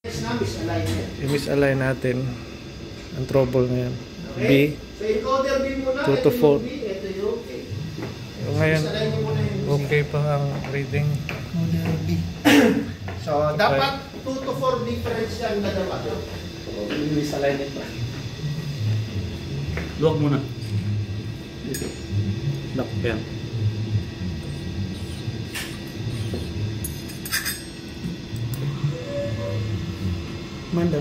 I-misalign natin ang trouble ngayon. B. So, encoder B muna. 2 to 4. Ito yung A. Ngayon, okay pa ang reading. Encoder B. So, dapat 2 to 4 difference yan na dapat. I-misalign ito. Luwag muna. Dito. Lock, yan. Manda.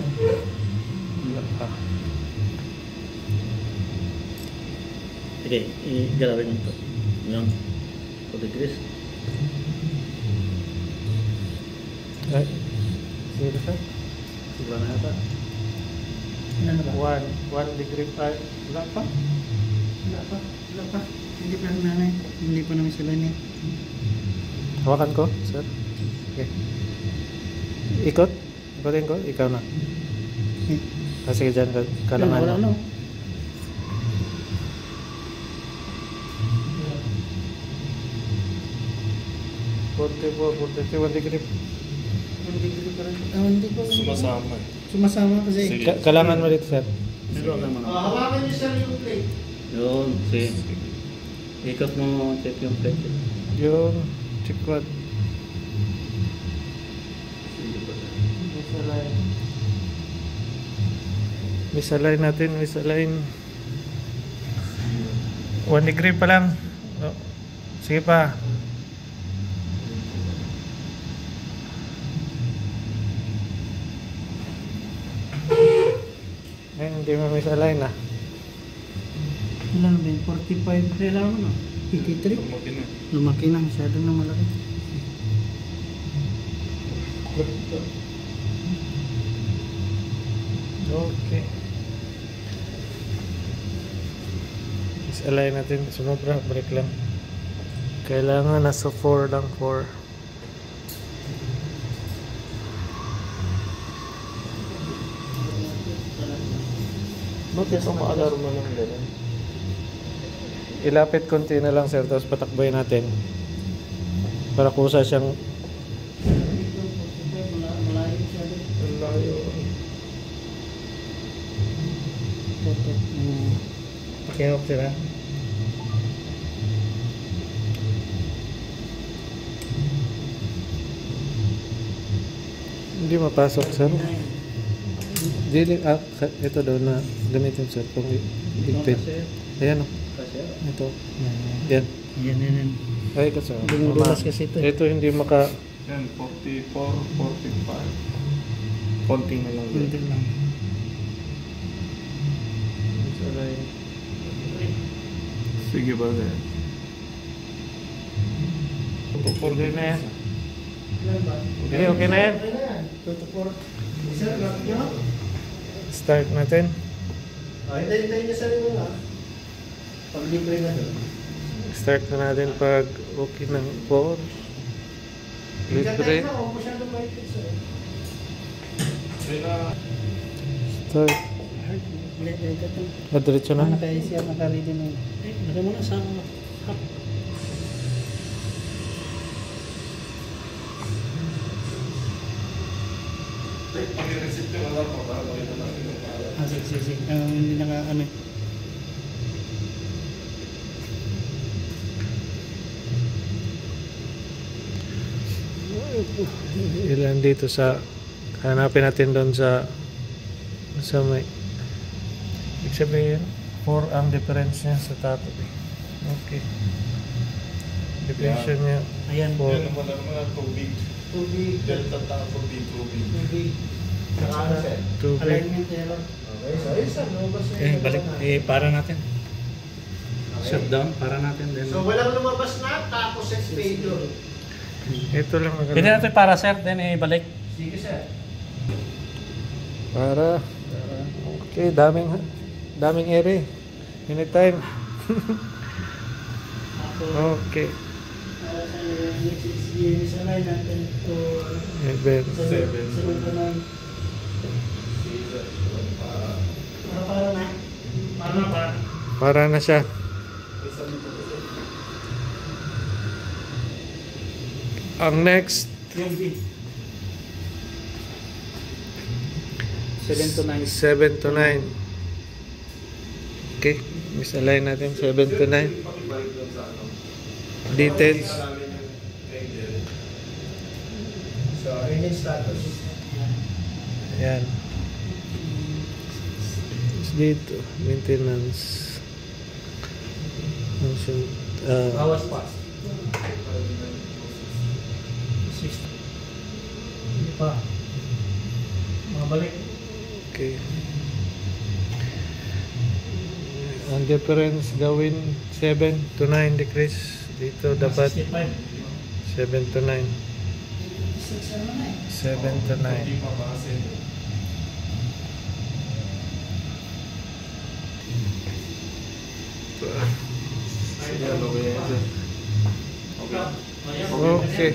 Okay, i-galawin ito. Yan. 2 degrees. Ay, sige sa? Sigla na yata. Ano ba? 1 degree pa. Wala pa? Wala pa. Hindi pa nanay. Hindi pa namin sila niya. Hawakan ko, sir. Okay. Ikot? Ikotin ko? Ikaw na. Sige dyan, kalangan wala, mo. 1 degree. Hindi ko. Sumasama. Sumasama kasi. Kalangan mo dito, sir. Hawakan niyo sir yung plate. Yun, see. Ikot mo, check yung plate. Yun, chikwad. Misalign natin, misalign. 1 degree pa lang. Oh, sige pa. Ayun, hindi mo misalign na. Ilan ba yun? 45 kailangan mo no? 83? Lumaki na. Lumaki na, masyadong na malaki. Okay. Misalign natin. Sumobra, balik lang. Kailangan nasa 4 lang, 4. Bakit sa ma-alarma ng gano'n? Ilapit konti na lang, sir, tapos patakboy natin para kusa siyang Malayo siya din. Ang layo. Pakihawak sila. hindi mapasok, sir. Dili, ito daw na gamitin, sir, kung igpin. Ayan o. Ito. Yan. Yan. Ay, kasi. Dumudulas kasi ito. Ito hindi maka... Yan, 44, 45. Konting na lang. Hindi lang. Sige ba yan? Okay na yan. Okay, okay na yan. Start natin. Hintayin niya sa rin mo nga. Pag-libre na doon. Start na natin pag okay ng 4. Libre. Start. Diretso na. Nakaisi at nakaredy na yun. Lagay mo na sa hap. Pag-receipt yung alarm mo, para makita natin yung alarm. Sige. Hindi naka ano. Ilan dito sa hanapin natin doon sa may ibig sabihin 4 ang difference niya sa tato. Okay, difference niya Ayan. 4. Yan naman ang tubig. Delta tapo B, tubig. Tubig. Alignment error. Okay, balik. Para natin. Shut down, para natin. Then. So walang lumabas na, tapos set failure. Ito lang ang Pwede natin para, sir, then ibalik. Sige sir. para okay, daming ere anytime. Okay, Para sa next align natin to 7. 7 to 9. Para na siya. Ang next Yung B. 7 to 9. 7 to 9. Okay, misalign natin 7 to 9. Details. So, engine status. Ayan. Dito, maintenance. Function. Hours passed. 6. Hindi pa. Mabalik. Okay. Ang difference gawin 7 to 9 decrease. Dito dapat 65. 7 to 9. 7 to 9. Okay.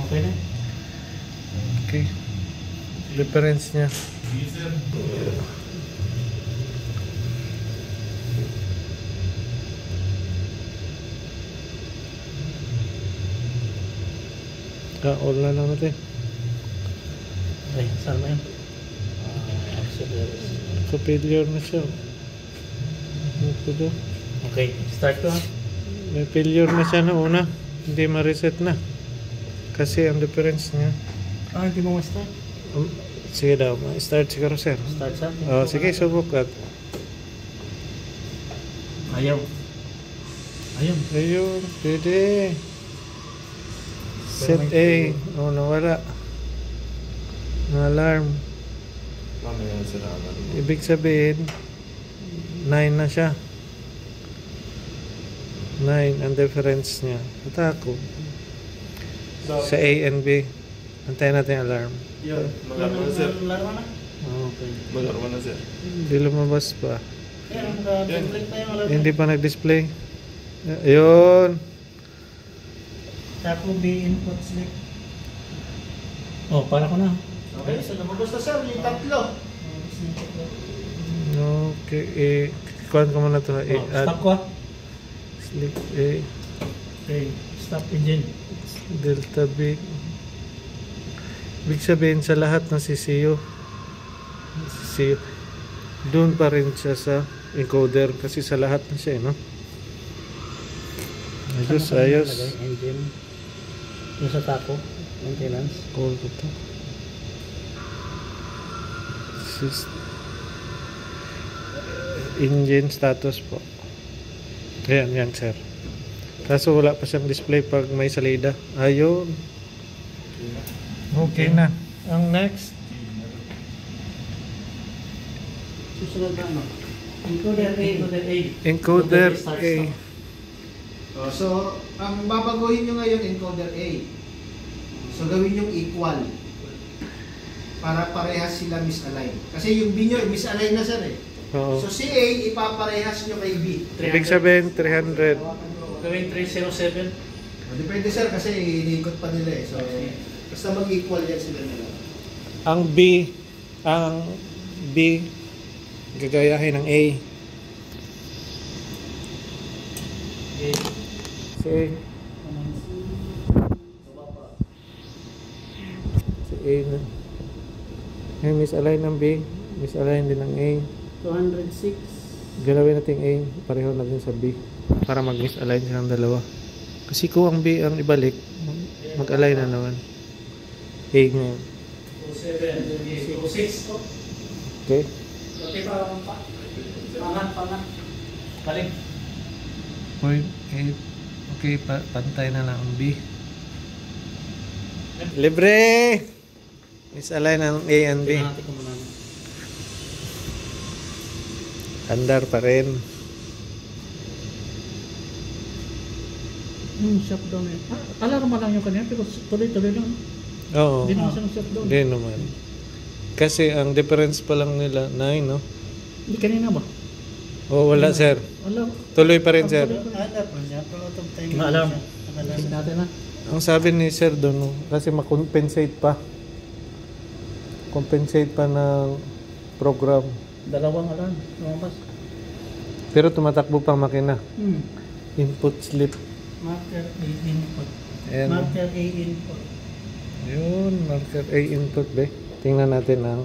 Okay na. Okay. Difference niya. All na lang natin. Okay, saan na yun? Accelerators. So failure na siya. Ano po daw? Okay, start ko ha. May failure na siya na una. Hindi ma-reset na. Kasi ang difference niya. Hindi mo ma-start? Sige daw, start siguro sir. Start sa? Sige, subok at. Ayaw. Ayaw. Ayun, pwede. Set A. Nawala. Alarm. Mamaya sila naman. Ibig sabihin, 9 na siya. 9 ang difference niya. Atako. Sa A and B. Antayin natin yung alarm. Yun, mag-arma na sir. Laro na? Okay. Mag-arma na sir. Hindi lumabas pa. Yan, nag-template tayo. Hindi pa nag-display. Ayun. Tapo B input select. Oh, para ko na. Okay, so lumabas na sir, yung tatlo. Okay. Kuhan ko muna ito. Stop ko ah. Select A. Okay, stop engine. Delta B. Ibig sabihin sa lahat ng CCU, doon pa rin siya sa encoder kasi sa lahat na siya, no? Ayos. Engine. Yung sa tapo. Maintenance. Call ko to. Engine status po. Yan sir. Kaso wala pa siyang display pag may salida. Ayun. Okay na. Ang next. Susunod na ano? Encoder A, encoder A. Encoder Start, A. stop. So, ang babaguhin nyo ngayon, encoder A. So, gawin yung equal. Para parehas sila misalign. Kasi yung B nyo, misalign na sir eh. Oo. So, si A, ipaparehas nyo kay B. Ibig sabihin 300. Gawin 307. Depende sir, kasi iniikot pa nila eh. So, basta mag-equal yan sila nila. Ang B gagayahin ng A. Okay. Si A. Si A na. Ngayon, misalign ng B. Misalign din ng A. 206. Galawin natin A. Pareho natin sa B. Para mag-misalign silang dalawa. Kasi kung ang B ang ibalik, mag-align na naman. A ngayon. 27. 26. Okay? Okay pa. Pangat. Balik. 0.8. Okay, pantay na lang ang B. Libre! Misalign ng A and B. Pinati ko muna. Andar pa rin. Shutdown eh. Alarma lang yung kanina pero tuloy-tuloy lang. Oo. Hindi naman siyang shutdown. Hindi naman. Kasi ang difference pa lang nila, 9, no? Hindi kanina ba? Oo, wala, sir. Alarm. Tuloy pa rin, sir. Ma-alarm. Check natin na. Ang sabi ni sir doon, no? Kasi makompensate pa. Compensate pa ng program. Dalawang alarm. Lumabas. Pero tumatakbo pang makina. Input slip. Marker 18 input. Ayan. Marker A input. Yun, marker A input be. Tingnan natin ang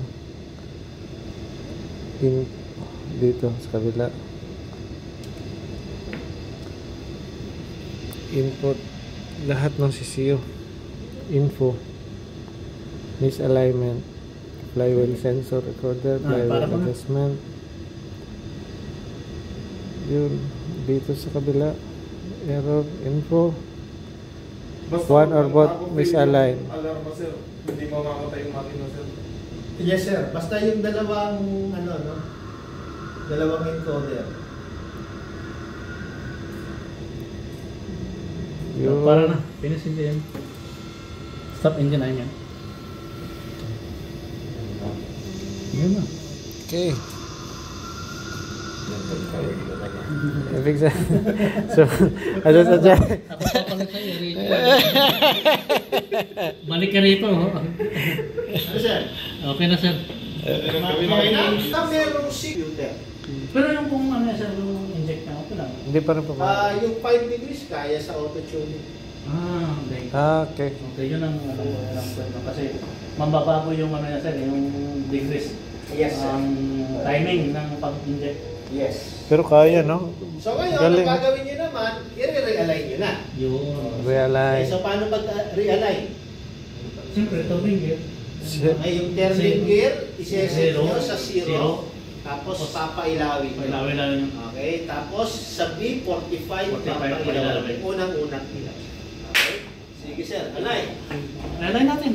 dito sa kabila. Input lahat ng CCU. Info. Misalignment. Flywheel sensor recorder, flywheel para adjustment. Yun, dito sa kabila. Error info. One or both misalign. Alarma sir, hindi mamamatay yung makina sir. Yes sir, basta yung dalawang dalawang encoder. Yun. Para na. Finish hindi yan. Stop engine na yan. Yun na. Okay. Ibig sa so, ano sa dyan? Ako papalit sa'yo, rito. Balik ka rito. Ano sir? Okay na, sir. Okay na? Basta merong computer. Pero yung kung ano sir, yung inject na, okay lang. Hindi pa rin pa. Yung 5 degrees kaya sa auto-tuning. Okay. Okay. Okay, yun ang kwento. Kasi mababago yung ano yan, sir, yung degrees. Yes sir. Ang timing ng pag-inject. Yes. Pero kaya, no? So ngayon, Galing. ang gagawin nyo naman, i-realign nyo na. Yun. Okay, Realize. so paano pag-realign? Siyempre, ito gear. Okay, yung turning gear, iseset Zero. nyo sa 0. Zero. Tapos papailawin nyo. Pailawin lang yung Okay, tapos sa B45, 45 papailawin. pailawin. Unang-unang ilaw. Okay? Sige sir, alay. Lalay natin,